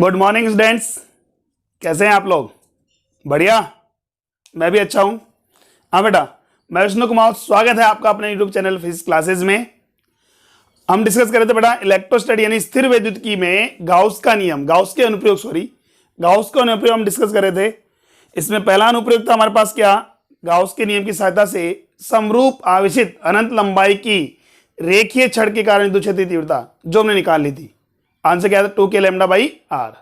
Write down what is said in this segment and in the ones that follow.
Good morning students, कैसे हैं आप लोग? बढ़िया, मैं भी अच्छा हूँ। हाँ बेटा, मैं विष्णु कुमार, स्वागत है आपका अपने यूट्यूब चैनल फिजिक्स क्लासेस में। हम डिस्कस कर रहे थे बेटा इलेक्ट्रोस्टैटिक यानी स्थिर वैद्युतिकी में गाउस का नियम, गाउस के अनुप्रयोग हम डिस्कस कर रहे थे। इसमें पहला अनुप्रयोग था हमारे पास क्या, गाउस के नियम की सहायता से समरूप आवेशित अनंत लंबाई की रेखीय छड़ के कारण विद्युत क्षेत्र की तीव्रता जो हमने निकाल ली थी। आंसर क्या था, 2k लैम्डा बाई आर।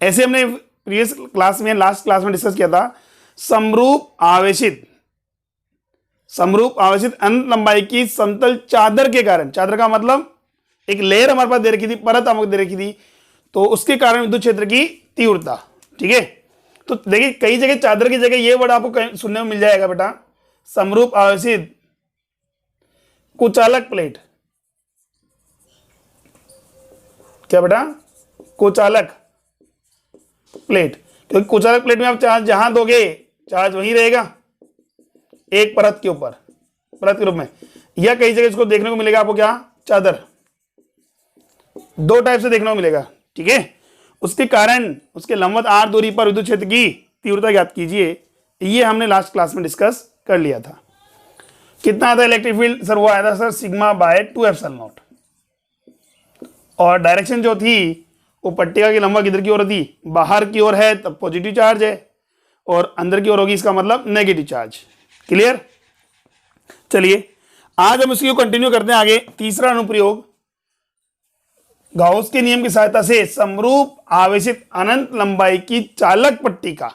ऐसे हमने प्रीवियस क्लास में, लास्ट क्लास में डिस्कस किया था समरूप आवेशित अनंत लंबाई की समतल चादर के कारण, चादर का मतलब एक लेयर हमारे पास दे रखी थी, परत हमको दे रखी थी, तो उसके कारण विद्युत क्षेत्र की तीव्रता। ठीक है, तो देखिए कई जगह चादर की जगह ये वर्ड आपको सुनने में मिल जाएगा बेटा, समरूप आवेशित कुचालक प्लेट। क्या बेटा, कुचालक प्लेट, क्योंकि कुचालक प्लेट में आप चार्ज जहां दोगे चार्ज वहीं रहेगा, एक परत के ऊपर, परत के रूप में। या कई जगह इसको देखने को मिलेगा आपको क्या, चादर, दो टाइप से देखने को मिलेगा। ठीक है, उसके कारण उसके लंबवत r दूरी पर विद्युत क्षेत्र की तीव्रता ज्ञात कीजिए। ये हमने लास्ट क्लास में डिस्कस कर लिया था। कितना आता है इलेक्ट्रिक फील्ड? सर वो आया था sir sigma by 2 epsilon naught, और डायरेक्शन जो थी वो पट्टिका की लंबा किधर की ओर थी, बाहर की ओर है तब पॉजिटिव चार्ज है, और अंदर की ओर होगी इसका मतलब नेगेटिव चार्ज। क्लियर? चलिए आज हम इसको कंटिन्यू करते हैं आगे। तीसरा अनुप्रयोग, गाउस के नियम की सहायता से समरूप आवेशित अनंत लंबाई की चालक पट्टिका।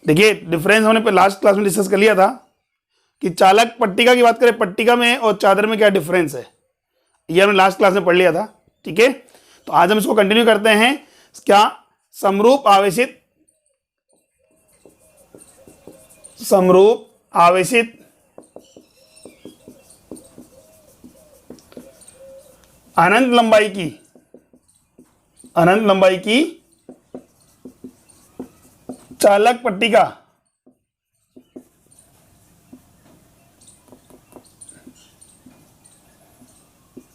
देखिए डिफरेंस हमने लास्ट क्लास में डिस्कस कर लिया था कि चालक पट्टिका की बात करें, पट्टिका में और चादर में क्या डिफरेंस है, ये हमने लास्ट क्लास में पढ़ लिया था। ठीक है, तो आज हम इसको कंटिन्यू करते हैं। क्या, समरूप आवेशित अनंत लंबाई की चालक पट्टिका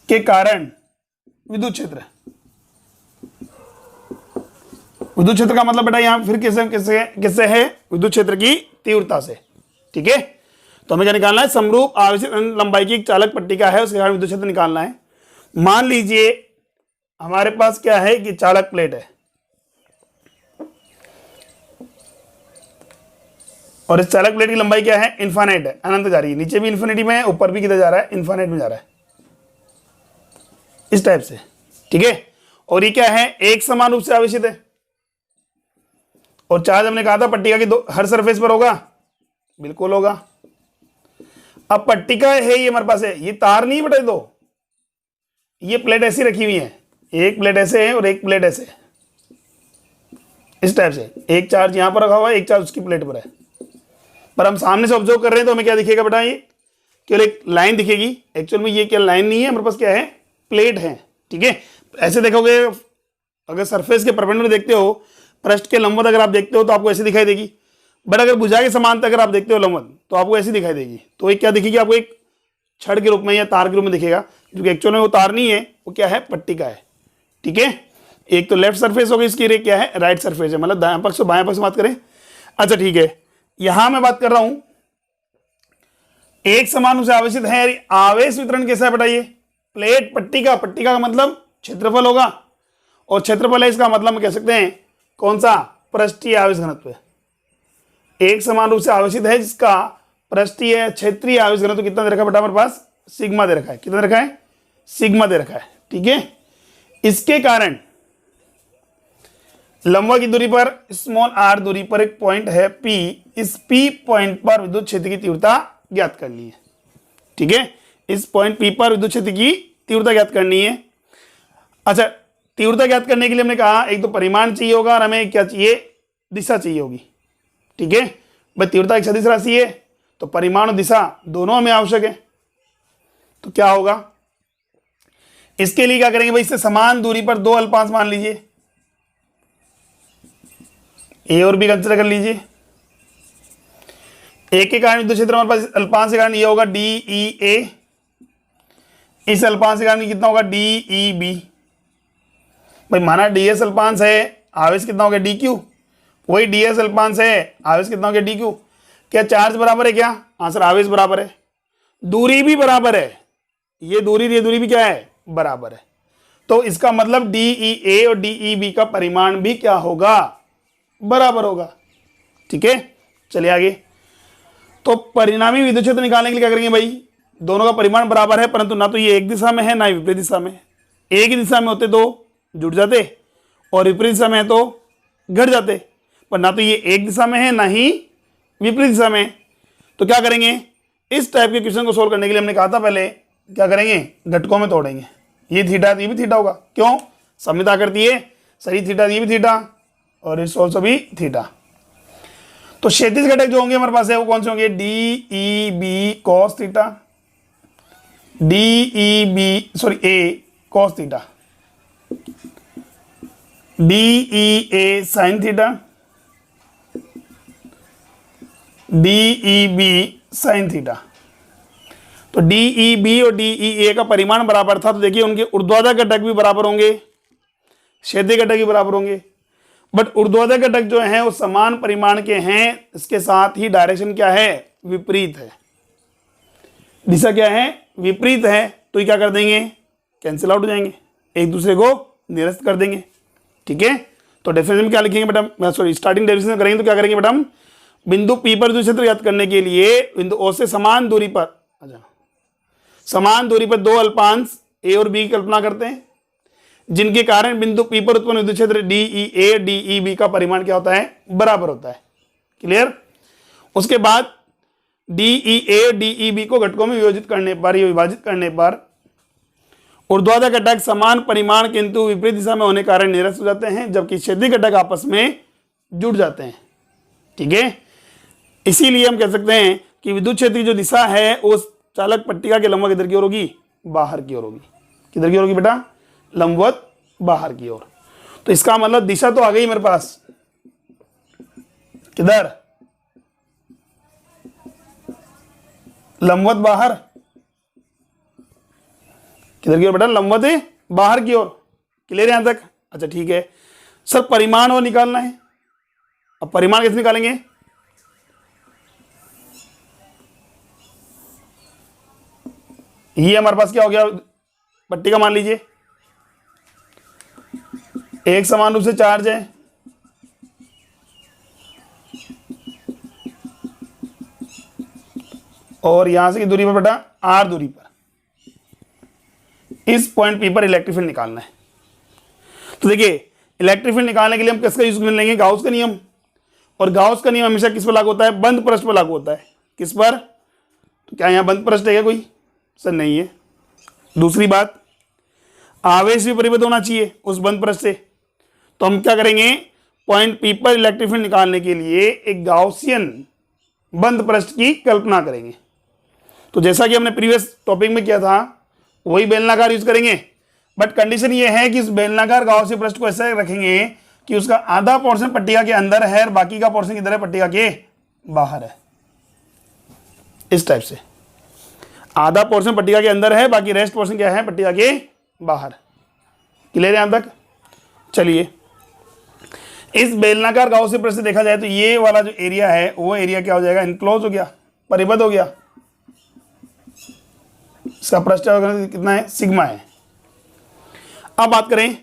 के कारण विद्युत क्षेत्र का मतलब बेटा यहां फिर किससे है, विद्युत क्षेत्र की तीव्रता से। ठीक है, तो हमें क्या निकालना है, समरूप आवेशित लंबाई की एक चालक पट्टिका है, उसके कारण विद्युत क्षेत्र निकालना है। मान लीजिए हमारे पास क्या है कि चालक प्लेट है, और इस चालक प्लेट की लंबाई क्या है, इन्फाइनाइट है, अनंत जा रही है, नीचे भी इन्फिनिटी में है, ऊपर भी किधर जा रहा है, इन्फाइनाइट में जा रहा है, इस टाइप से। ठीक है, और ये क्या है, एक समान रूप से आवेशित है, और चार्ज हमने कहा था पट्टिका की हर सरफेस पर होगा, बिल्कुल होगा। अब पट्टिका है ये हमारे पास है, ये तार नहीं बटे दो, ये प्लेट ऐसी रखी हुई है, एक प्लेट ऐसे है और एक प्लेट ऐसे है, इस टाइप से। एक चार्ज यहां पर रखा हुआ है, एक चार्ज उसकी प्लेट पर है, पर हम सामने से ऑब्जर्व कर रहे हैं तो हमें क्या दिखेगा बेटा, ये केवल एक लाइन दिखेगी। एक्चुअल में ये क्या लाइन नहीं है, हमारे पास क्या है, प्लेट है। ठीक है, ऐसे देखोगे, अगर सरफेस के परपेंडिकुलर देखते हो, पृष्ठ के लंबवत अगर आप देखते हो तो आपको ऐसी दिखाई देगी, बट अगर भुजा के समांतर अगर आप देखते हो लंबवत तो आपको ऐसी दिखाई देगी। तो एक क्या दिखेगी आपको, एक छड़ के रूप में या तार के रूप में दिखेगा, क्योंकि एक्चुअल में वो तार नहीं है, वो क्या है, पट्टिका है। ठीक है, एक तो लेफ्ट सरफेस होगी इसकी, क्या है, राइट सरफेस है, मतलब दायां पक्ष बायां पक्ष बात करें। अच्छा ठीक है, यहां मैं बात कर रहा हूं एक समान रूप से आवेशित है, आवेश वितरण कैसा है बताइए, प्लेट पट्टिका का मतलब क्षेत्रफल होगा, और क्षेत्रफल है इसका मतलब हम कह सकते हैं कौन सा, पृष्ठीय आवेश घनत्व। एक समान रूप से आवेशित है जिसका पृष्ठीय क्षेत्रीय आवेश घनत्व कितना दे रखा है बेटा, हमारे पास सिग्मा दे रखा है। कितना दे रखा है, सिग्मा दे रखा है। ठीक है, इसके कारण लंबा की दूरी पर, स्मॉल r दूरी पर एक पॉइंट है P, इस P पॉइंट पर विद्युत क्षेत्र की तीव्रता ज्ञात करनी है। ठीक है, इस पॉइंट P पर विद्युत क्षेत्र की तीव्रता ज्ञात करनी है। अच्छा, तीव्रता ज्ञात करने के लिए हमने कहा एक तो परिमाण चाहिए होगा, और हमें क्या चाहिए, दिशा चाहिए होगी। ठीक है, भाई तीव्रता एक सदिश राशि है, तो परिमाण और दिशा दोनों हमें आवश्यक है। तो क्या होगा, इसके लिए क्या करेंगे भाई, इससे समान दूरी पर दो अल्पांश मान लीजिए, ए और बी कंसिडर कर लीजिए। एक के कारण विद्युत क्षेत्र हमारे पास अल्पांश के कारण ये होगा डी ई ए, इस अल्पांश के कारण कितना होगा डी ई बी। भाई माना ds अल्पांश है, आवेश कितना हो गया dq, वही ds अल्पांश है, आवेश कितना हो गया dq। क्या चार्ज बराबर है? क्या आंसर, आवेश बराबर है, दूरी भी बराबर है, ये दूरी भी क्या है? बराबर है। तो इसका मतलब DEA और DEB का परिमाण भी क्या होगा? बराबर होगा। ठीक है, चलिए आगे। तो परिणामी विद्युत क्षेत्र निकालने के लिए क्या करेंगे भाई? दोनों का परिमाण बराबर है, परंतु ना तो ये एक दिशा में है ना ही विपरीत दिशा में। एक ही दिशा में होते तो जुड़ जाते, और विपरीत दिशा में है तो घट जाते, पर ना तो ये एक दिशा में है ना ही विपरीत दिशा में। तो क्या करेंगे? इस टाइप के क्वेश्चन को सोल्व करने के लिए हमने कहा था पहले क्या करेंगे? घटकों में तोड़ेंगे। ये थीटा ये भी थीटा होगा, क्यों? सममित आकृति है, सही थीटा ये भी थीटा, और इस ऑल्सो भी थीटा। तो क्षैतिज घटक जो होंगे हमारे पास है वो कौन से होंगे? DEB cos थीटा, ए cos theta, DEA sin theta, DEB sin theta. तो DEB और DEA का परिमाण बराबर था, तो देखिए उनके ऊर्ध्वाधर घटक भी बराबर होंगे, क्षैतिज घटक भी बराबर होंगे। बट ऊर्ध्वाधर घटक जो है वो समान परिमाण के हैं, इसके साथ ही डायरेक्शन क्या है? विपरीत है, दिशा क्या है? विपरीत है। तो ये क्या कर देंगे? कैंसिल आउट हो जाएंगे, एक दूसरे को निरस्त कर देंगे। ठीक है, तो डेफिनेशन में क्या लिखेंगे बेटा? सॉरी, स्टार्टिंग डेफिनेशन करेंगे तो क्या करेंगे बेटा? हम बिंदु P पर विद्युत क्षेत्र ज्ञात करने के लिए बिंदु O से समान दूरी पर, अच्छा, समान दूरी पर दो अल्पांश A और B की कल्पना करते हैं, जिनके कारण बिंदु P पर उत्पन्न विद्युत क्षेत्र DEA DEB का परिमाण क्या होता है? बराबर होता है। क्लियर? उसके बाद DEA DEB को घटकों में विभाजित करने पर ऊर्ध्वाधर घटक समान परिमाण किंतु विपरीत दिशा में होने कारण निरस्त हो जाते हैं, जबकि क्षैतिज घटक आपस में जुड़ जाते हैं। ठीक है, इसीलिए हम कह सकते हैं कि विद्युत क्षेत्र की जो दिशा है उस चालक पट्टिका के लंबवत किधर की ओर होगी? बाहर की ओर होगी। किधर की ओर होगी बेटा? लंबवत बाहर की ओर। तो इसका मतलब दिशा तो आ गई मेरे पास, किधर? लंबवत बाहर। किधर की ओर बेटा? लंबवत है बाहर की ओर। क्लियर यहां तक? अच्छा ठीक है सर, परिमाण और निकालना है। अब परिमाण कैसे निकालेंगे? ये हमारे पास क्या हो गया? पट्टिका मान लीजिए एक समान रूप से चार्ज है, और यहां से की दूरी पर बेटा R दूरी पर इस पॉइंट P पर इलेक्ट्रिक फील्ड निकालना है। तो देखिए इलेक्ट्रिक फील्ड निकालने के लिए हम किसका यूज कर लेंगे? गाउस का नियम। और गाउस का नियम हमेशा किस पर लागू होता है? बंद पृष्ठ पर लागू होता है। किस पर? तो क्या यहाँ बंद पृष्ठ है क्या कोई? सर नहीं है। दूसरी बात, आवेश भी परिवर्तित होना चाहिए उस बंद पृष्ठ से। तो हम क्या करेंगे? पॉइंट P पर इलेक्ट्रिक फील्ड निकालने के लिए एक गाउसियन बंद पृष्ठ की कल्पना करेंगे। तो जैसा कि हमने प्रीवियस टॉपिक में किया था वही बेलनाकार यूज करेंगे, बट कंडीशन ये है कि इस बेलनाकार गाउसिय पृष्ठ को ऐसे रखेंगे कि उसका आधा पोर्शन पट्टिका के अंदर है और बाकी का पोर्शन किधर है? पट्टिका के बाहर है। इस टाइप से आधा पोर्शन पट्टिका के अंदर है, बाकी रेस्ट पोर्शन क्या है? पट्टिका के बाहर। क्लियर है यहां तक? चलिए, इस बेलनाकार गाउसिय पृष्ठ से देखा जाए तो ये वाला जो एरिया है वो एरिया क्या हो जाएगा? इनक्लोज हो गया, परिबद्ध हो गया। इसका पृष्ठ कितना है? सिग्मा है। अब बात करें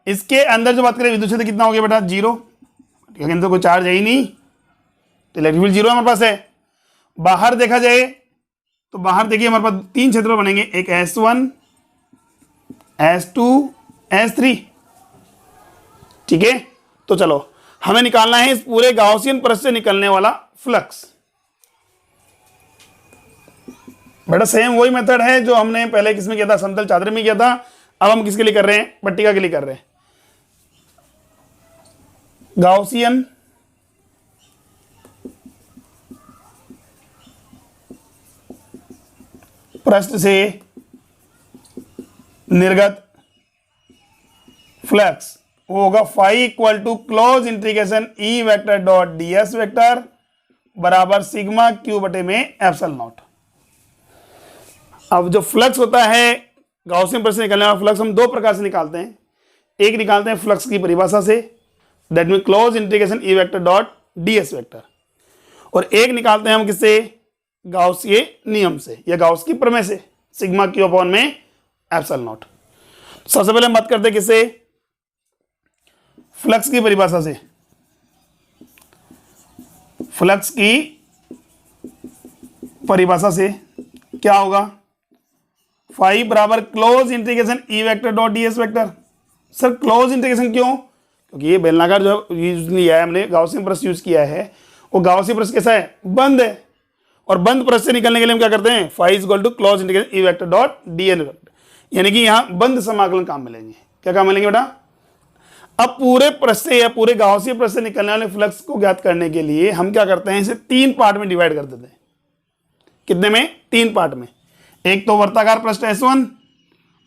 इसके अंदर, जो बात करें विद्युत क्षेत्र कितना हो गया बेटा? 0। के अंदर कोई चार्ज है ही नहीं, तो इलेक्ट्रिक फील्ड 0 हमारे पास है। बाहर देखा जाए तो बाहर देखिए हमारे पास 3 क्षेत्र बनेंगे, एक S1 S2 S3। ठीक है, तो चलो हमें निकालना है इस पूरे गाउसियन पृष्ठ से निकलने वाला फ्लक्स। बेटा सेम वही मेथड है जो हमने पहले किसमें किया था? समतल चादर में किया था। अब हम किसके लिए कर रहे हैं? पट्टिका के लिए कर रहे हैं। गाउसियन पृष्ठ से निर्गत फ्लक्स वो होगा phi equal to close integration E vector dot ds vector बराबर सिग्मा क्यू बटे में एप्सिलॉन नॉट। अब जो फ्लक्स होता है गाउसियन पृष्ठ से निकलने वाला फ्लक्स हम दो प्रकार से निकालते हैं। एक निकालते हैं फ्लक्स की परिभाषा से, that mean close integration E vector dot ds vector, और एक निकालते हैं हम किससे, गाउस के नियम से या गाउस की प्रमेय से, सिग्मा क्यू अपॉन में एप्सिलॉन नॉट। सबसे पहले हम बात करते हैं किससे, फ्लक्स की परिभाषा से। फ्लक्स की परिभाषा से क्या होगा, फाई बराबर close integration E vector dot ds vector. Sir close integration क्यों, क्योंकि ये बेलनाकार जो यूज लिया है हमने, गाउसियन पृष्ठ यूज किया है, वो गाउसियन पृष्ठ कैसा है, बंद है, और बंद पृष्ठ से निकलने के लिए हम क्या करते हैं, phi is equal to close integration E vector dot dn vector, यानी कि यहां बंद समाकलन काम मिलेंगे। क्या काम मिलेंगे बेटा, अब पूरे पृष्ठ से या पूरे गाउसिय पृष्ठ से निकलने वाले फ्लक्स को ज्ञात करने के लिए हम क्या करते हैं, इसे 3 पार्ट में डिवाइड कर देते हैं। कितने में, 3 पार्ट में। एक तो वर्ताकार पृष्ठ S1,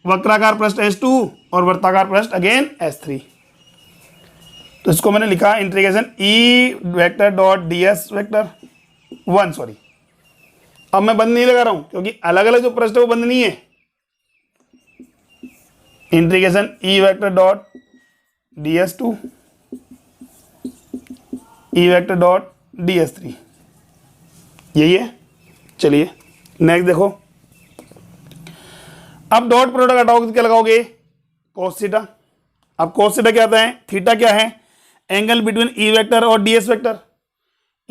वक्राकार पृष्ठ S2 और वर्ताकार पृष्ठ अगेन S3। तो इसको मैंने लिखा integration E vector dot ds vector 1, sorry अब मैं बंद नहीं लगा रहा हूं क्योंकि अलग अलग जो पृष्ठ है वो बंद नहीं है। Integration E vector dot ds2, ई वेक्टर डॉट ds3, यही है। चलिए नेक्स्ट देखो, अब डॉट प्रोडक्ट हटाओगे तो क्या लगाओगे, cos थीटा। अब cos थीटा क्या आता है, थीटा क्या है, एंगल बिटवीन ई वेक्टर और ds वेक्टर।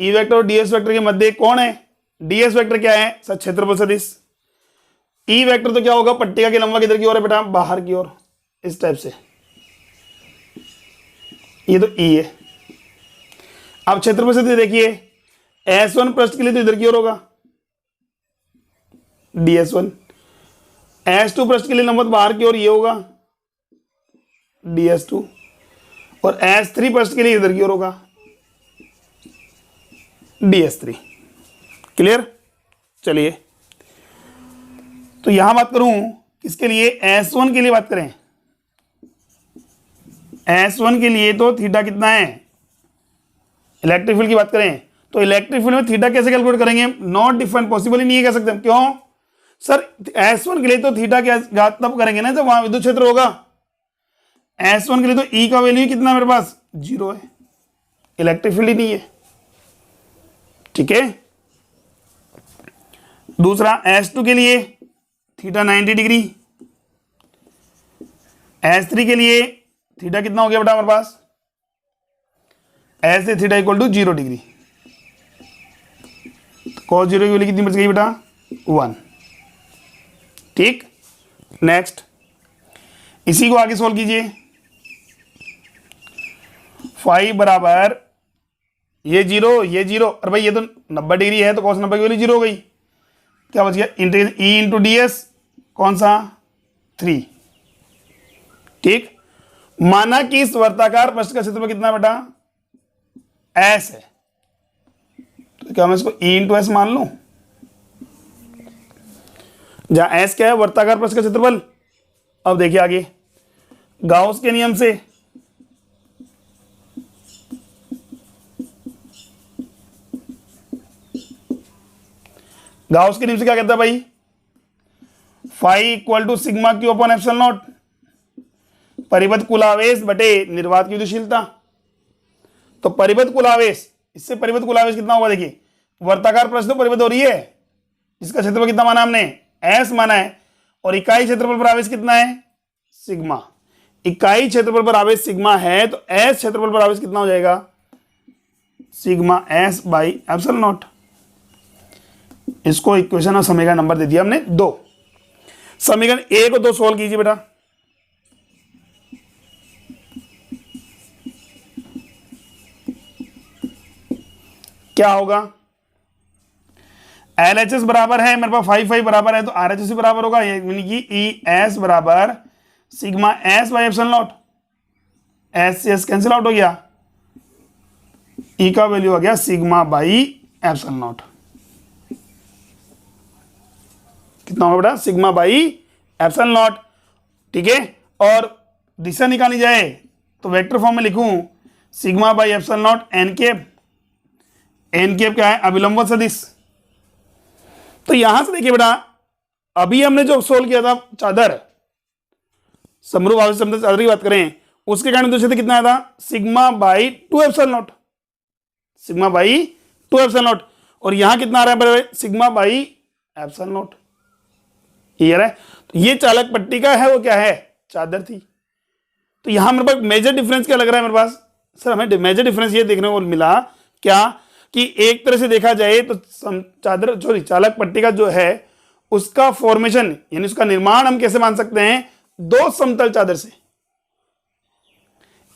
ई वेक्टर और ds वेक्टर के मध्य कौन है, ds वेक्टर क्या है सर, क्षेत्रफल सदिश। ई वेक्टर तो क्या होगा, पट्टिका की लंबा किधर की ओर है बेटा, बाहर की ओर, इस टाइप से, ये तो ई है। अब क्षेत्रफल सदिश देखिए, S1 पृष्ठ के लिए तो इधर की ओर होगा ds1, S2 पृष्ठ के लिए लंबवत बाहर की ओर ये होगा ds2, और S3 पृष्ठ के लिए इधर की ओर होगा ds3। क्लियर। चलिए तो यहां बात करूं किसके लिए, S1 के लिए बात करें। S1 के लिए तो थीटा कितना है, इलेक्ट्रिक फील्ड की बात करें तो इलेक्ट्रिक फील्ड में थीटा कैसे कैलकुलेट करेंगे, नॉट डिफाइंड, पॉसिबल ही नहीं है कह सकते हम। क्यों सर, S1 के लिए तो थीटा क्या तब करेंगे ना जब वहां विद्युत क्षेत्र होगा। S1 के लिए तो E का वैल्यू कितना मेरे पास, 0 है, इलेक्ट्रिक फील्ड ही नहीं है। ठीक है। दूसरा S2 के लिए थीटा 90 डिग्री, S3 के लिए थीटा कितना हो गया बेटा हमारे पास, S से theta equal to 0 degree, cos 0 की वैल्यू कितनी बच गई बेटा, 1। ठीक। नेक्स्ट, इसी को आगे सोल्व कीजिए। फाई बराबर ये 0 ये 0, और भाई ये तो 90 डिग्री है तो cos 90 की वैल्यू 0 हो गई। क्या बच गया, इंटीग्रेशन ई इंटू ds, कौन सा, 3। ठीक। माना कि इस वर्ताकार पृष्ठ का क्षेत्रफल कितना बेटा, s है, तो क्या मैं इसको e इंटू एस मान लूं, जहां s क्या है, वर्ताकार पृष्ठ का क्षेत्रफल। अब देखिए आगे, गाउस के नियम से गाउस के नियम से क्या कहता है भाई, phi equal to sigma Q upon epsilon naught, परिबद्ध कुल आवेश बटे निर्वात की विद्युतशीलता। तो परिबद्ध कुल आवेश, इससे परिबद्ध कुल आवेश कितना होगा, देखिए वर्ताकार पृष्ठ तो परिबद्ध हो रही है, इसका क्षेत्रफल कितना माना हमने, एस माना है, और इकाई क्षेत्रफल पर आवेश कितना है, सिग्मा। इकाई क्षेत्रफल पर आवेश सिग्मा है तो एस क्षेत्रफल पर आवेश कितना हो जाएगा, sigma S by epsilon not. इसको इक्वेशन और समीकरण नंबर दे दिया हमने 2। समीकरण 1 और 2 सोल्व कीजिए बेटा। क्या होगा, LHS बराबर है मेरे पास 5 बराबर है तो RHS बराबर होगा, यानी कि ई एस बराबर sigma S by epsilon not. S से एस कैंसिल आउट हो गया, ई का वैल्यू आ गया सिग्मा बाई एप्सिलॉन नॉट। कितना होगा बेटा, सिग्मा बाई एप्सिलॉन नॉट। ठीक है। और दिशा निकाली जाए तो वेक्टर फॉर्म में लिखूं sigma by epsilon naught N cap. N cap क्या है, अभिलंब सदिश। तो यहां से देखिए बेटा, अभी हमने जो सोल्व किया था चादर, समरूप आवेश चादर की बात करें, उसके कारण विद्युत क्षेत्र कितना आया था, sigma by 2 epsilon naught, sigma by 2 epsilon naught. और यहां कितना आ रहा है बराबर, sigma by epsilon not. Clear है। तो ये चालक पट्टी का है, वो क्या है, चादर थी। तो यहां मेरे पास मेजर डिफरेंस क्या लग रहा है मेरे पास सर, हमें मेजर डिफरेंस ये देखने को मिला क्या कि एक तरह से देखा जाए तो चादर सॉरी चालक पट्टी का जो है उसका फॉर्मेशन यानी उसका निर्माण हम कैसे मान सकते हैं, दो समतल चादर से।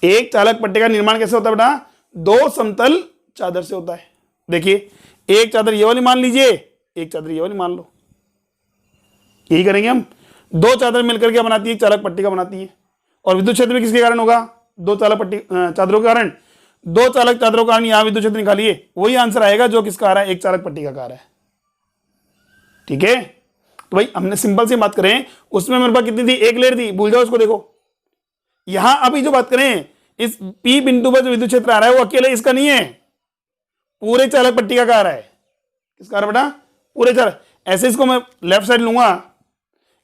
एक चालक पट्टी का निर्माण कैसे होता है बेटा, दो समतल चादर से होता है। देखिए एक चादर ये वाली मान लीजिए, एक चादर ये वाली मान लो, यही करेंगे हम। दो चादर मिलकर क्या बनाती है, चालक पट्टी का बनाती है। और विद्युत क्षेत्र में किसके कारण होगा, दो चालक पट्टी चादरों के कारण, दो चालक चादरों के कारण यहां विद्युत क्षेत्र निकालिए, वही आंसर आएगा जो किसका आ रहा है, एक चालक पट्टी का कार्य है। ठीक है, तो भाई हमने सिंपल सी बात करें, उसमें मेरे पास कितनी थी, एक लेयर थी, भूल जाओ उसको। देखो यहां अभी जो बात करें, इस P बिंदु पर जो विद्युत क्षेत्र आ रहा है वो अकेले इसका नहीं है, पूरे चालक पट्टी का कार्य है। किसका रहा बेटा, पूरे चालक। ऐसे इसको मैं लेफ्ट साइड लूंगा,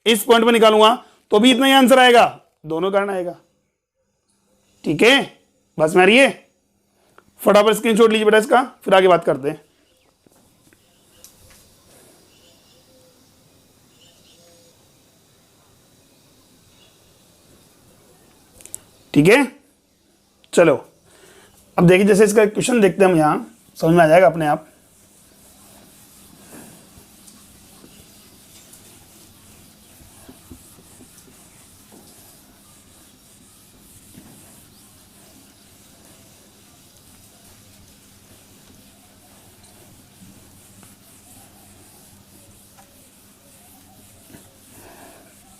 इस पॉइंट पर निकालूंगा तो भी इतना ही आंसर आएगा, दोनों कारण आएगा। ठीक है, बस में आ रही है। फटाफट स्क्रीनशॉट लीजिए बेटा इसका, फिर आगे बात करते हैं। ठीक है, चलो अब देखिए, जैसे इसका क्वेश्चन देखते हैं हम, यहां समझ में आ जाएगा अपने आप।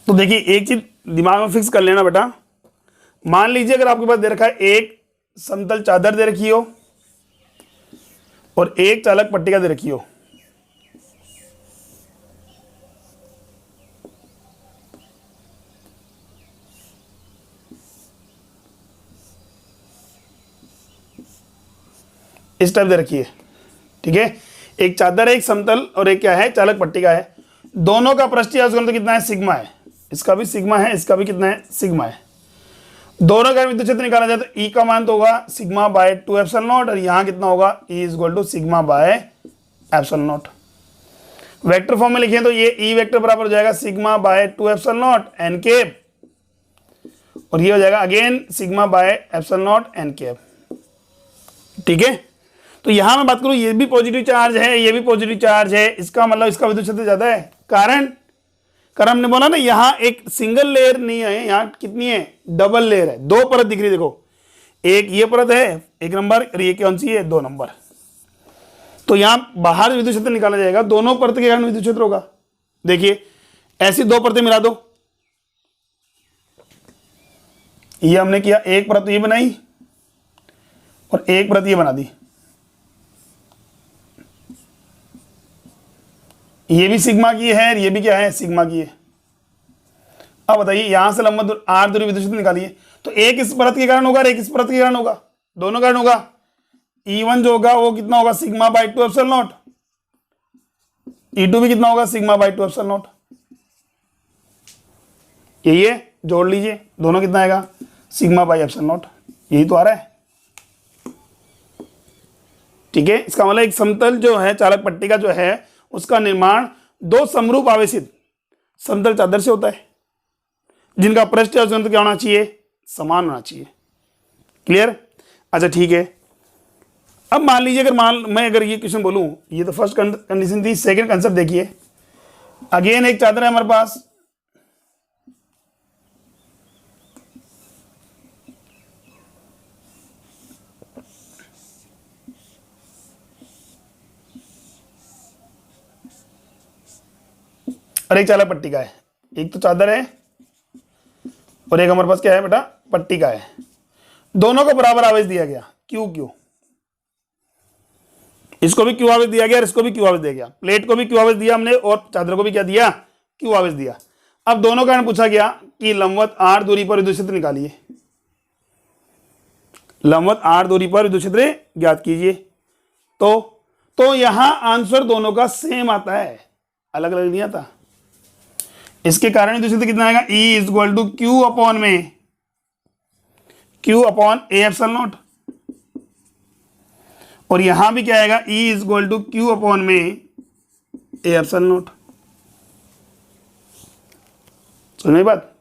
तो देखिए एक चीज दिमाग में फिक्स कर लेना बेटा, मान लीजिए अगर आपके पास दे रखा है एक समतल चादर दे रखी हो और एक चालक पट्टिका दे रखी हो, इस टाइप दे रखी है। ठीक है, एक चादर है, एक समतल और एक क्या है, चालक पट्टिका है। दोनों का पृष्ठीय आवेश घनत्व कितना है, सिग्मा है। इसका भी सिग्मा है, इसका भी कितना है, सिग्मा है। दोनों का विद्युत क्षेत्र निकाला जाए तो E का मान तो होगा सिग्मा बाय 2 एप्सिलॉन नॉट, और यहां कितना होगा, E is equal to sigma by epsilon naught. Vector form में लिखें तो ये E वेक्टर बराबर हो जाएगा sigma by 2 epsilon naught N cap, और ये हो जाएगा again sigma by epsilon naught N cap. ठीक है, तो यहां मैं बात करूं, ये भी पॉजिटिव चार्ज है, ये भी पॉजिटिव चार्ज है, इसका मतलब इसका विद्युत क्षेत्र ज्यादा है। कारण हमने बोला ना, यहां एक सिंगल लेयर नहीं है, यहां कितनी है, डबल लेयर है, दो परत दिख रही, देखो एक ये परत है 1 नंबर, और ये कौन सी है, 2 नंबर। तो यहां बाहर विद्युत क्षेत्र निकाला जाएगा, दोनों परत के कारण विद्युत क्षेत्र होगा। देखिए ऐसी दो परतें मिला दो, ये हमने किया, एक परत ये बनाई और एक परत ये बना दी, ये भी सिग्मा की है, ये भी क्या है, सिग्मा की है। अब बताइए यहां से लंबवत आर दूरी विद्युत क्षेत्र निकालिए, तो एक इस परत के कारण होगा और एक इस परत के कारण होगा, दोनों कारण होगा। E1 जो होगा वो कितना होगा, sigma by 2 epsilon not. E2 भी कितना होगा, सिग्मा बाई 2 एप्सिलॉन नॉट। यही है, जोड़ लीजिए, दोनों कितना आएगा, सिग्मा बाई एप्सिलॉन नॉट, यही तो आ रहा है। ठीक है, इसका मतलब एक समतल जो है चालक पट्टिका जो है उसका निर्माण दो समरूप आवेशित समतल चादर से होता है, जिनका पृष्ठीय आवेश घनत्व क्या होना चाहिए, समान होना चाहिए। क्लियर, अच्छा ठीक है। अब मान लीजिए अगर मैं अगर ये क्वेश्चन बोलूं, ये तो फर्स्ट कंडीशन थी, सेकंड कंसेप्ट देखिए। अगेन एक चादर है हमारे पास, और एक चालक पट्टिका है। एक तो चादर है और एक हमारे पास क्या है बेटा, पट्टिका है। दोनों को बराबर आवेश दिया गया, क्यू, इसको भी क्यू आवेश दिया गया और इसको भी क्यू आवेश दिया गया। प्लेट को भी क्यू आवेश दिया हमने और चादर को भी क्या दिया, क्यू आवेश दिया। अब दोनों कारण पूछा गया कि लंबवत आर दूरी पर विद्युत क्षेत्र निकालिए, लंबवत आर दूरी पर विद्युत क्षेत्र ज्ञात कीजिए। तो यहां आंसर दोनों का सेम आता है, अलग अलग नहीं आता। इसके कारण विद्युत क्षेत्र कितना आएगा, E is equal to Q upon में Q upon A epsilon naught, और यहां भी क्या आएगा, E is equal to Q upon में ए एप्सिलॉन नॉट। समझ में बात,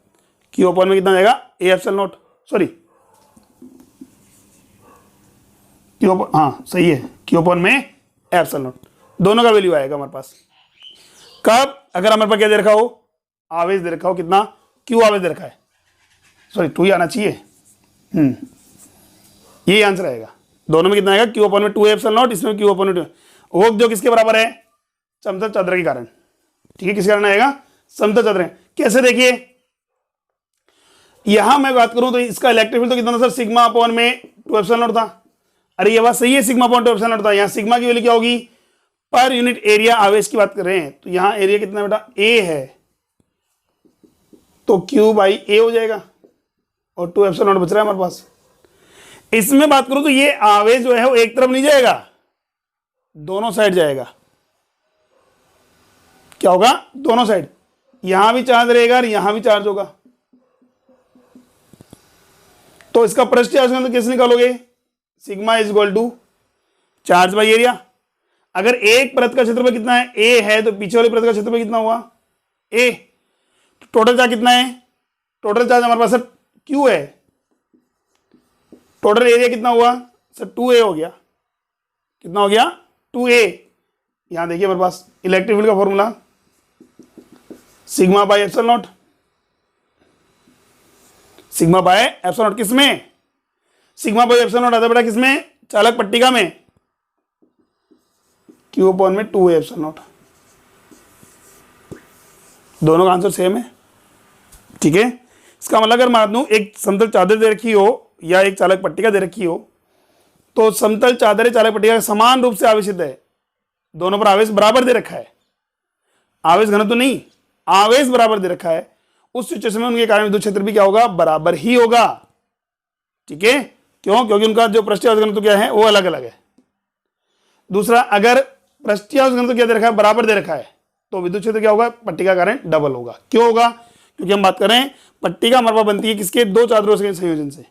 Q अपॉन में कितना आएगा, ए epsilon not, sorry Q upon, हाँ सही है, Q अपॉन में एप्सिलॉन नॉट, दोनों का वैल्यू आएगा हमारे पास। कब, अगर हमारे पास क्या दे रखा हो, आवेश दे रखा हो, कितना, Q आवेश दे रखा है, सॉरी 2 ही आना चाहिए, ये आंसर आएगा। दोनों में कितना आएगा, Q अपॉन में 2 एप्सिलॉन नॉट, इसमें Q अपॉन में 2, वो जो किसके बराबर है, समतल चादर के कारण। ठीक है, किसके कारण आएगा, समतल चादर। कैसे, देखिए यहां मैं बात करूं तो इसका इलेक्ट्रिक फील्ड तो कितना था सर, सिग्मा अपॉन में 2 एप्सिलॉन नॉट था। अरे ये बात सही है, सिग्मा अपॉन 2 एप्सिलॉन नॉट था। यहां सिग्मा की वैल्यू क्या होगी, पर यूनिट एरिया आवेश की बात कर रहे हैं, तो यहां एरिया कितना बेटा, ए है, तो Q बाई ए हो जाएगा, और 2 एप्सिलॉन नॉट बच रहा है हमारे पास। इसमें बात करूं तो ये आवेश जो है वो एक तरफ नहीं जाएगा, दोनों साइड जाएगा। क्या होगा, दोनों साइड, यहां भी चार्ज रहेगा और यहां भी चार्ज होगा। तो इसका पृष्ठीय आवेश घनत्व कैसे निकालोगे, sigma is equal to charge by area. अगर एक परत का क्षेत्रफल कितना है, ए है, तो पीछे वाली परत का क्षेत्रफल कितना हुआ, ए। तो टोटल चार्ज कितना है, टोटल चार्ज हमारे पास सर क्यू है, टोटल एरिया कितना हुआ सर 2a हो गया, कितना हो गया 2a। यहां देखिए हमारे पास इलेक्ट्रिक फील्ड का formula sigma by epsilon naught, sigma by epsilon not किसमें, सिग्मा बाय एप्सिलॉन नॉट आता है बेटा किसमें, चालक पट्टिका में, Q अपॉन में 2a एप्सिलॉन नॉट। दोनों का आंसर सेम है। ठीक है, इसका मतलब अगर मान लूं एक समतल चादर दे रखी हो या एक चालक पट्टिका दे रखी हो, तो समतल चादर चालक पट्टिका समान रूप से आवेशित है, दोनों पर आवेश बराबर दे रखा है, आवेश घनत्व नहीं, आवेश बराबर दे रखा है, उस सिचुएशन में उनके कारण विद्युत क्षेत्र भी क्या होगा, बराबर ही होगा। ठीक है, क्यों, क्योंकि उनका जो पृष्ठीय आवेश घनत्व क्या है वो अलग अलग है। दूसरा, अगर पृष्ठीय आवेश घनत्व क्या दे रखा है, बराबर दे रखा है, तो विद्युत क्षेत्र क्या होगा, पट्टिका कारण डबल होगा। क्यों होगा, क्योंकि हम बात कर रहे हैं पट्टिका हमारे पास बनती है किसके, दो चादरों के संयोजन से,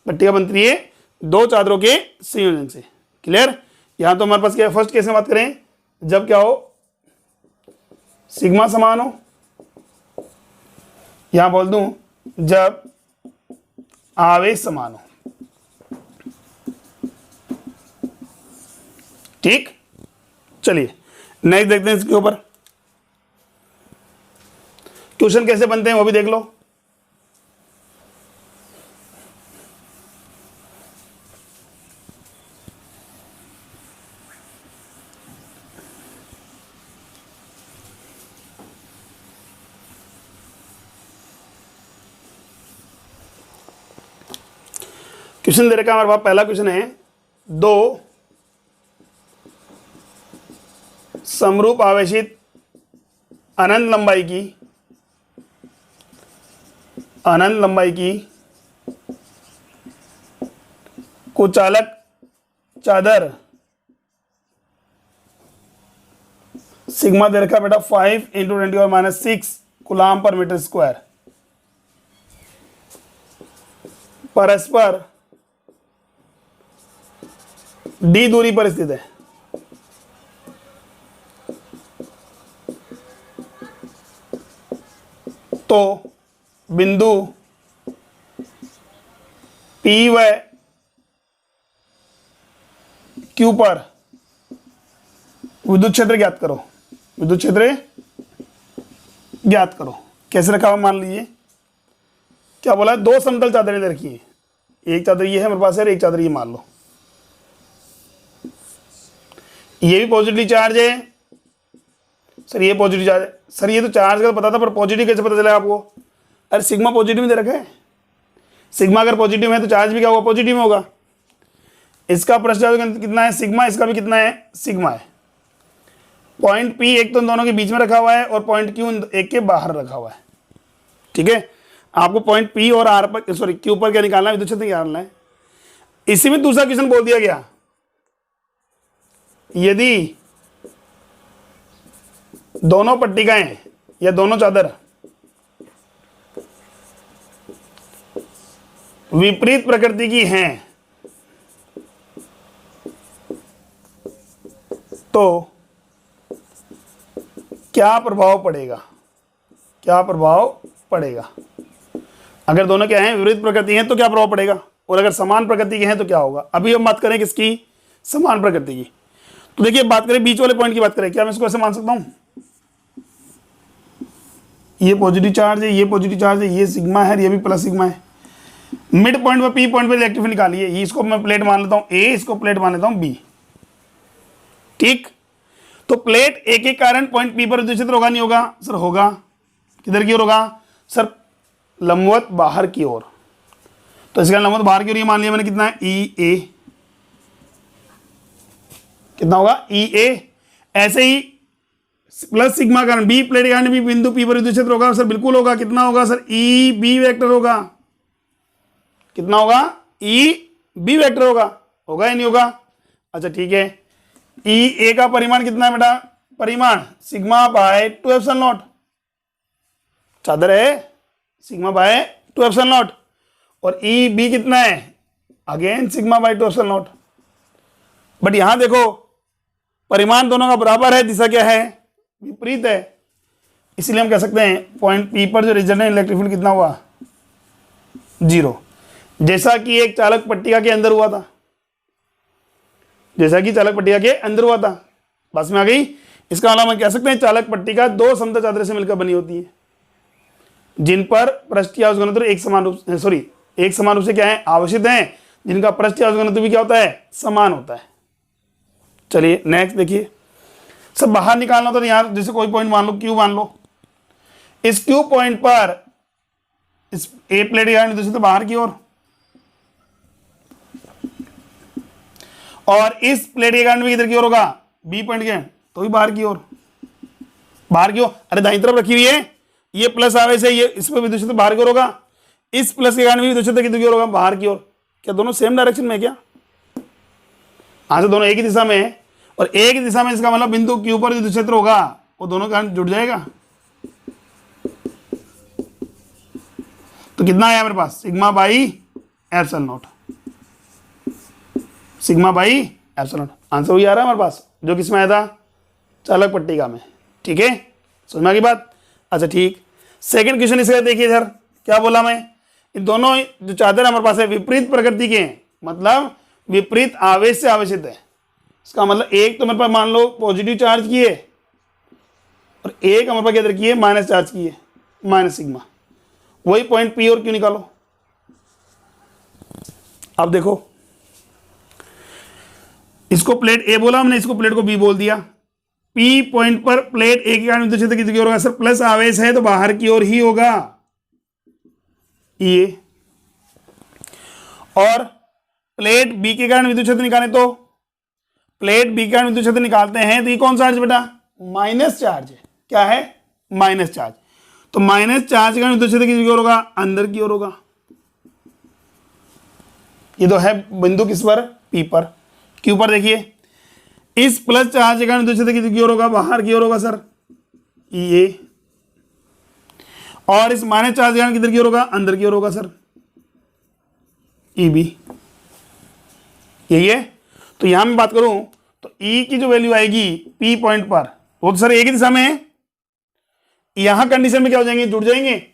पट्टिका बनती है दो चादरों के संयोजन से। क्लियर, यहां तो हमारे पास क्या है, फर्स्ट केस में बात करें जब क्या हो, सिग्मा समान हो, यहां बोल दूं जब आवेश समान हो। ठीक, चलिए नेक्स्ट देखते हैं इसके ऊपर क्वेश्चन कैसे बनते हैं वो भी देख लो। क्वेश्चन दे रखा हमारे पास, पहला क्वेश्चन है, दो समरूप आवेशित अनंत लंबाई की कुचालक चादर सिग्मा दे रखा बेटा 5 × 10⁻⁶ कूलाम पर मीटर स्क्वायर परस्पर d दूरी पर स्थित है। तो बिंदु P व Q पर विद्युत क्षेत्र ज्ञात करो, विद्युत क्षेत्र ज्ञात करो। कैसे रखा हुआ, मान लीजिए क्या बोला, दो समतल चादरें दे रखी है, एक चादर ये है मेरे पास है, एक चादर ये मान लो, ये भी पॉजिटिव चार्ज है सर, ये पॉजिटिव चार्ज है सर, ये तो चार्ज का पता था पर पॉजिटिव कैसे पता चला आपको, अरे सिग्मा पॉजिटिव में दे रखा है, सिग्मा अगर पॉजिटिव है तो चार्ज भी क्या होगा, पॉजिटिव में होगा। इसका पृष्ठीय कितना है सिग्मा, इसका भी कितना है सिग्मा है। पॉइंट P एक तो इन दोनों के बीच में रखा हुआ है और पॉइंट Q एक के बाहर रखा हुआ है। ठीक है, आपको पॉइंट P और R पर, सॉरी Q पर क्या निकालना है, विद्युत क्षेत्र निकालना है। इसी में दूसरा क्वेश्चन बोल दिया गया, यदि दोनों पट्टिकाएं या दोनों चादर विपरीत प्रकृति की हैं तो क्या प्रभाव पड़ेगा, क्या प्रभाव पड़ेगा? अगर दोनों क्या हैं, विपरीत प्रकृति हैं तो क्या प्रभाव पड़ेगा, और अगर समान प्रकृति के हैं तो क्या होगा? अभी हम बात करें किसकी, समान प्रकृति की। तो देखिए बात करें बीच वाले पॉइंट की बात करें, क्या मैं इसको ऐसे मान सकता हूं, ये पॉजिटिव चार्ज है, ये पॉजिटिव चार्ज है, ये सिग्मा है, ये भी प्लस सिग्मा है। मिड पॉइंट पर पी पॉइंट पर इलेक्ट्रिक फील्ड निकालिए, इसको मैं प्लेट मान लेता हूं ए, इसको प्लेट मान लेता हूं बी। ठीक, तो प्लेट ए के कारण पॉइंट पी पर विद्युत क्षेत्र होगा नहीं होगा? सर होगा। किधर की ओर होगा? सर लंबवत बाहर की ओर। तो इसका लंबवत बाहर की ओर ये मान लिया मैंने, कितना है ई ए, कितना होगा ई ए। ऐसे ही प्लस सिग्मा कारण बी प्लेट के कारण भी बिंदु पी पर विद्युत क्षेत्र होगा। सर बिल्कुल होगा। कितना होगा सर? ई बी वेक्टर होगा। कितना होगा? ई बी वेक्टर होगा। होगा या नहीं होगा? अच्छा ठीक है। ई ए का परिमाण कितना है बेटा? परिमाण सिग्मा बाय 2 एप्सिलॉन नॉट। चादर है सिग्मा बाय 2 एप्सिलॉन नॉट। और ई बी कितना है? Again sigma by 2 epsilon not. But यहां देखो परिमाण दोनों का बराबर है, दिशा क्या है? विपरीत है। इसलिए हम कह सकते हैं पॉइंट पी पर जो रिजल्टेंट इलेक्ट्रिक फील्ड कितना हुआ? 0। जैसा कि एक चालक पट्टिका के अंदर हुआ था, जैसा कि चालक पट्टिका के अंदर हुआ था। बस में आ गई। इसका मतलब हम कह सकते हैं चालक पट्टिका 2 समतल चादरें से मिलकर बनी होती है, जिन पर पृष्ठीय आवेश घनत्व एक समान रूप से क्या है? आवेशित हैं, जिनका पृष्ठीय आवेश घनत्व भी क्या होता है? समान होता है। चलिए नेक्स्ट देखिए। सब बाहर निकालना तो यहां जैसे कोई पॉइंट मान लो, क्यू मान लो। इस क्यू पॉइंट पर इस ए प्लेट या तो बाहर की ओर, और इस प्लेट के कारण भी किधर की ओर होगा? बी पॉइंट के तो भी बाहर की ओर। बाहर की ओर, अरे दाईं तरफ रखी हुई है, ये प्लस आवेश है, ये इस पर विद्युत क्षेत्र बाहर की ओर होगा। इस प्लस के कारण भी विद्युत क्षेत्र किधर की ओर होगा? बाहर की ओर। क्या दोनों सेम डायरेक्शन में? क्या यहां से दोनों एक ही दिशा में है, और एक ही दिशा में, इसका मतलब बिंदु क्यू पर विद्युत क्षेत्र होगा वो दोनों का जुड़ जाएगा। तो कितना आया मेरे पास? Sigma by epsilon naught. Sigma by epsilon naught. Answer वही आ रहा है हमारे पास जो किसमें आया था? चालक पट्टिका में। ठीक है, समझ में आ गई बात? अच्छा ठीक। सेकंड क्वेश्चन इसका देखिए इधर क्या बोला मैं, इन दोनों जो चादर हमारे पास है विपरीत प्रकृति के हैं, मतलब विपरीत आवेश से आवेशित है। इसका मतलब एक तो मेरे पास मान लो पॉजिटिव चार्ज की है, और एक हमारे पास किधर की है? माइनस चार्ज की है, माइनस सिग्मा। वही पॉइंट पी और क्यू निकालो। अब देखो, इसको प्लेट ए बोला हमने, इसको प्लेट को बी बोल दिया। पी पॉइंट पर प्लेट ए के कारण विद्युत क्षेत्र कितनी ओर होगा? सर प्लस आवेश है तो बाहर की ओर ही होगा ये। और प्लेट बी के कारण विद्युत क्षेत्र निकालें तो प्लेट बी के कारण विद्युत क्षेत्र निकालते हैं तो ये कौन सा चार्ज बेटा? माइनस चार्ज है। क्या है? Minus charge. तो माइनस चार्ज के कारण विद्युत क्षेत्र कितनी ओर होगा? अंदर की ओर होगा। ये तो है बिंदु किस पर? पी पर। क्यू पर देखिए, इस प्लस चार्ज के कारण विद्युत क्षेत्र कितनी ओर होगा? बाहर की ओर होगा सर, ये। और इस माइनस चार्ज के कारण किधर की ओर होगा? अंदर की ओर होगा सर, ई बी। यही है। तो यहां मैं बात करूं तो ई की जो वैल्यू आएगी पी पॉइंट पर, वो तो सर एक ही दिशा में है। यहां कंडीशन में क्या हो जाएंगे? जुड़ जाएंगे,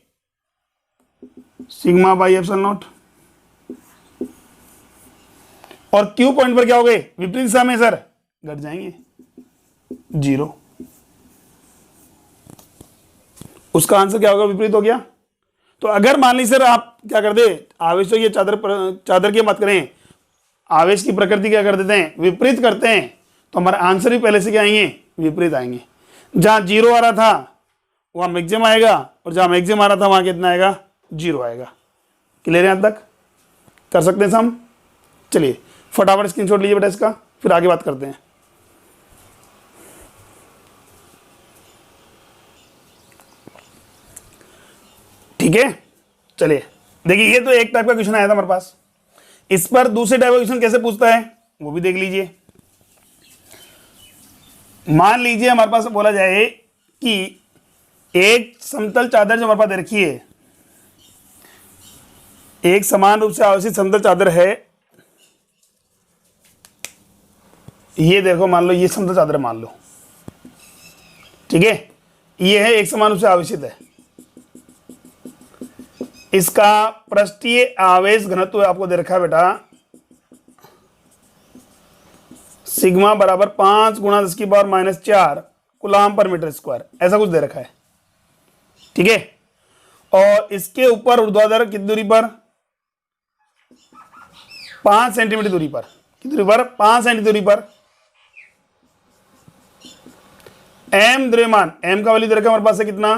सिग्मा बाई एप्सिलॉन नॉट। और क्यू पॉइंट पर क्या हो गए? विपरीत दिशा में सर, घट जाएंगे, 0। उसका आंसर क्या होगा? विपरीत हो गया। तो अगर मान ली सर आप क्या कर दे, आवेश तो ये चादर की मत करें, आवेश की प्रकृति क्या कर देते हैं? विपरीत करते हैं, तो हमारा आंसर भी पहले से क्या आएंगे? विपरीत आएंगे। जहां 0 आ रहा था वहां मैक्सिमम आएगा, और जहां मैक्सिमम आ रहा था वहां कितना आएगा? 0 आएगा। क्लियर है? यहां तक कर सकते हैं हम। चलिए फटाफट स्क्रीनशॉट लीजिए बेटा इसका, फिर आगे बात करते हैं। ठीक है, चलिए देखिए, ये तो एक टाइप का क्वेश्चन आया था हमारे पास। इस पर दूसरे टाइप का क्वेश्चन कैसे पूछता है वो भी देख लीजिए। मान लीजिए हमारे पास बोला जाए कि एक समतल चादर जो हमारे पास दे रखी है, एक समान रूप से आवेशित समतल चादर है, ये देखो मान लो ये समतल चादर मान लो, ठीक है, ये है एक समान रूप से आवेशित है, इसका पृष्ठीय आवेश घनत्व आपको दे रखा है बेटा सिग्मा बराबर 5 गुणा 10⁻⁴ कूलाम पर मीटर स्क्वायर, ऐसा कुछ दे रखा है, ठीक है। और इसके ऊपर ऊर्ध्वाधर कितनी दूरी पर, 5 सेंटीमीटर दूरी पर, कितनी दूरी पर, 5 सेंटीमीटर दूरी पर एम द्रव्यमान, एम का वैल्यू दे रखा है हमारे पास है कितना,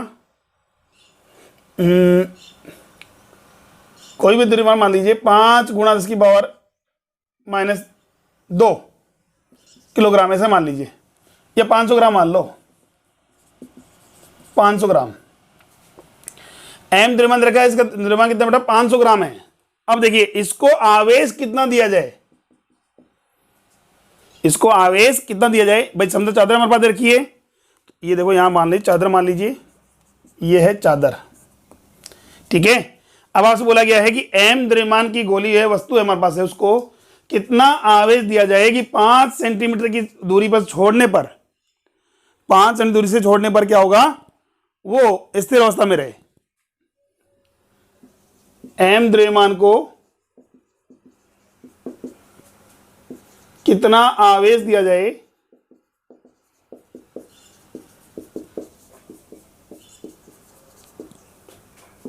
कोई भी द्रव्यमान मान लीजिए 5 गुणा 10⁻² किलोग्राम ऐसा मान लीजिए, या 500 ग्राम मान लो, 500 ग्राम एम द्रव्यमान रखा है, इसका द्रव्यमान कितना बेटा 500 ग्राम है। अब देखिए इसको आवेश कितना दिया जाए, इसको आवेश कितना दिया जाए भाई, समझो चादर हमारे पास रखी है, ये देखो यहां मान लीजिए चादर, मान लीजिए ये है चादर, ठीक है। अब आपसे बोला गया है कि एम द्रव्यमान की गोली है, वस्तु है हमारे पास है, उसको कितना आवेश दिया जाए कि 5 सेंटीमीटर की दूरी पर छोड़ने पर, 5 सेंटीमीटर दूरी से छोड़ने पर क्या होगा, वो स्थिर अवस्था में रहे। एम द्रव्यमान को कितना आवेश दिया जाए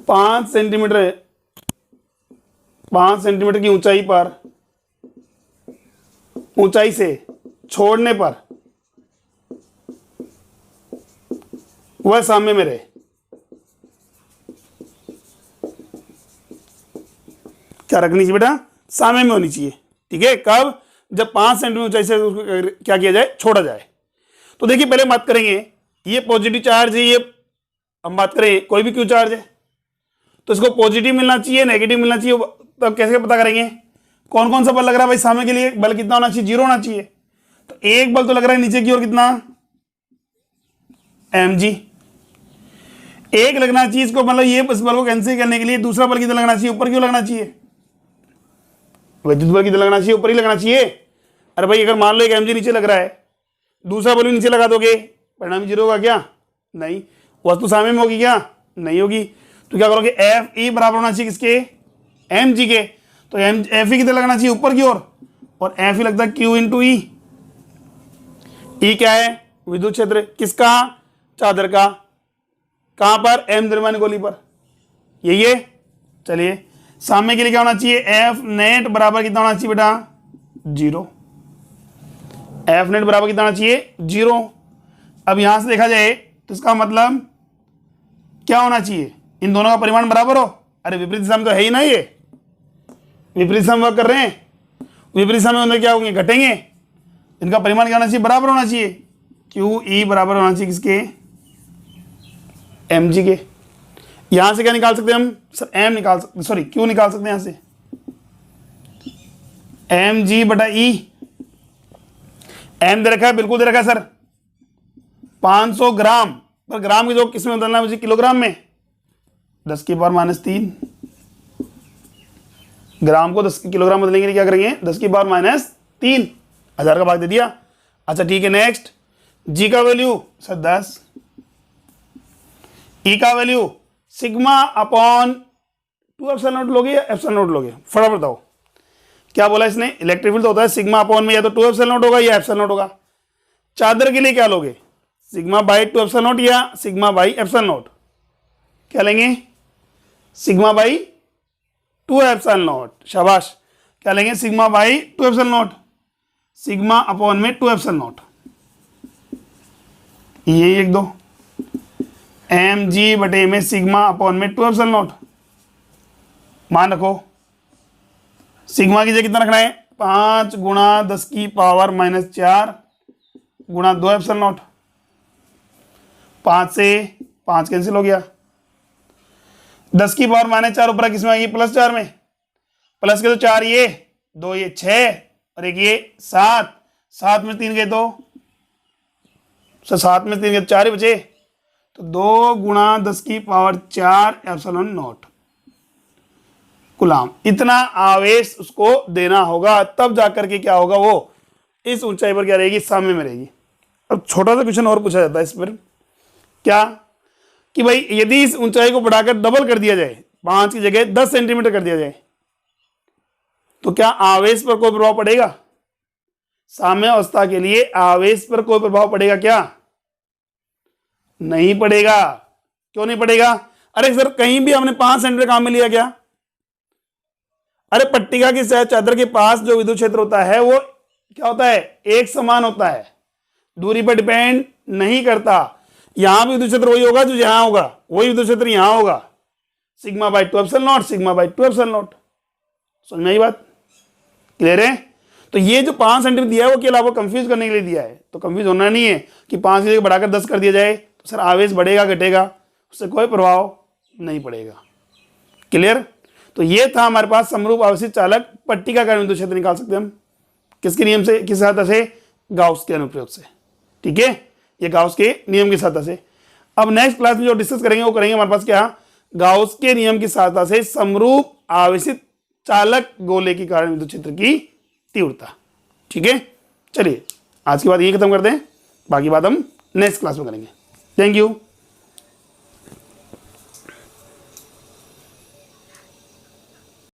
पांच सेंटीमीटर की ऊंचाई पर, ऊंचाई से छोड़ने पर वह साम्य में रहे। क्या रखनी चाहिए बेटा, साम्य में होनी चाहिए, ठीक है। कब, जब 5 सेंटीमीटर ऊंचाई से उसको क्या किया जाए, छोड़ा जाए। तो देखिए पहले बात करेंगे, ये पॉजिटिव चार्ज है, ये हम बात करें कोई भी क्यू चार्ज है तो इसको पॉजिटिव मिलना चाहिए, नेगेटिव मिलना चाहिए, तो अब कैसे पता करेंगे, कौन कौन सा बल लग रहा है भाई सामने के लिए, बल कितना होना चाहिए, 0 होना चाहिए। तो एक बल तो लग रहा है नीचे की ओर, कितना mg, एक लगना चाहिए इसको, मतलब ये इस बल को कैंसिल करने के लिए दूसरा बल कितना लगना चाहिए, ऊपर क्यों लगना चाहिए, विद्युत बल कितना लगना चाहिए, ऊपर ही लगना चाहिए। अरे भाई अगर मान लो एक mg नीचे लग रहा है, दूसरा बल भी नीचे लगा दोगे, परिणाम 0 होगा क्या, नहीं, वस्तु साम्य में होगी क्या, नहीं होगी। तो क्या करोगे, एफ ई बराबर होना चाहिए किसके, एम जी के, तो एफ ई कितना लगना चाहिए, ऊपर की ओर, और एफ ई लगता है क्यू इंटू ई। ई क्या है, विद्युत क्षेत्र, किसका, चादर का, कहां पर, एम द्रव्यमान गोली पर, यही है। चलिए सामने के लिए क्या होना चाहिए, एफ नेट बराबर कितना होना चाहिए बेटा, 0, एफ नेट बराबर कितना होना चाहिए, 0। अब यहां से देखा जाए तो इसका मतलब क्या होना चाहिए, इन दोनों का परिमाण बराबर हो। अरे विपरीत दिशा में तो है ही ना, ये विपरीत दिशा में वर्क कर रहे हैं, विपरीत दिशा में उन्हें क्या होंगे, घटेंगे, इनका परिमाण क्या होना चाहिए, बराबर होना चाहिए, क्यू ई बराबर होना चाहिए किसके, एम जी के। यहां से क्या निकाल सकते हैं हम सर, एम निकाल सकते, सॉरी क्यू निकाल सकते हैं यहां से, एम जी बटा ई, एम दे रखा है, बिल्कुल दे रखा है सर 500 ग्राम, पर ग्राम की जो किसमें बदलना है मुझे, किलोग्राम में, 10⁻³ ग्राम को 10 किलोग्राम बदलने के लिए क्या करेंगे, 10⁻³ 1000 का भाग दे दिया। अच्छा ठीक है, नेक्स्ट जी का वैल्यू सर 10, ई का value sigma upon 2 epsilon not लोगे या एप्सिलॉन नॉट लोगे, फटाफट बताओ क्या बोला इसने, इलेक्ट्रिक फील्ड तो होता है सिग्मा अपॉन में या तो 2 एप्सिलॉन नॉट होगा या एप्सिलॉन नॉट होगा। चादर के लिए क्या लोगे, सिग्मा बाई 2 एप्सिलॉन नॉट या सिग्मा बाई एप्सिलॉन नॉट, क्या लेंगे, सिग्मा बाई 2 एप्सिलॉन नॉट, शाबाश, क्या लेंगे, sigma by 2 epsilon naught, sigma upon में 2 एप्सिलॉन नॉट, ये एक दो, एम जी बटे में सिग्मा अपॉन में 2 एप्सिलॉन नॉट, मान रखो सिग्मा की जगह कितना रखना है, 5 गुणा 10⁻⁴ गुणा 2 एप्सिलॉन नॉट, 5 से 5 कैंसिल हो गया, 10⁻⁴ ऊपर किसमें आएगी, +4 में, प्लस के तो 4 ये, 2 ये 6 और एक ये 7, 7 में 3 गए तो 7 में 3 गए 4 ही बचे, तो 2 गुणा 10⁻⁴ एप्सिलॉन नॉट, कूलाम, इतना आवेश उसको देना होगा, तब जाकर के क्या होगा, वो इस ऊंचाई पर क्या रहेगी, साम्य में रहेगी। अब छोटा सा क्वेश्चन और पूछा जाता है इस पर, क्या कि भाई यदि इस ऊंचाई को बढ़ाकर डबल कर दिया जाए, 5 की जगह 10 सेंटीमीटर कर दिया जाए, तो क्या आवेश पर कोई प्रभाव पड़ेगा? साम्य अवस्था के लिए आवेश पर कोई प्रभाव पड़ेगा क्या? नहीं पड़ेगा। क्यों नहीं पड़ेगा? अरे सर कहीं भी हमने 5 सेंटीमीटर काम में लिया क्या? अरे पट्टिका की चादर के पास जो विद्युत क्षेत्र होता है वो क्या होता है, एक समान होता है, दूरी पर डिपेंड नहीं करता। यहां भी विद्युत क्षेत्र वही होगा जो यहां होगा, वही विद्युत क्षेत्र यहां होगा, sigma by 2 epsilon naught, sigma by 2 epsilon not. समझ में आई बात? क्लियर है? तो ये जो 5 सेंटीमीटर दिया है वो केवल आपको कंफ्यूज करने के लिए दिया है, तो कंफ्यूज होना नहीं है कि 5 की जगह बढ़ाकर 10 कर दिया जाए तो सर आवेश बढ़ेगा घटेगा, उससे कोई प्रभाव नहीं पड़ेगा। क्लियर? तो ये था हमारे पास समरूप आवेशित चालक पट्टिका का विद्युत क्षेत्र निकाल सकते हैं हम किसके नियम से, किस सहायता से? गाउस के अनुप्रयोग से। ठीक है, ये गाउस के नियम की सहायता से। अब नेक्स्ट क्लास में जो डिस्कस करेंगे वो करेंगे हमारे पास क्या, गाउस के नियम की सहायता से समरूप आवेशित चालक गोले के कारण विद्युत क्षेत्र की तीव्रता। ठीक है, चलिए आज की बात ये खत्म करते हैं, बाकी बात हम नेक्स्ट क्लास में करेंगे। Thank you.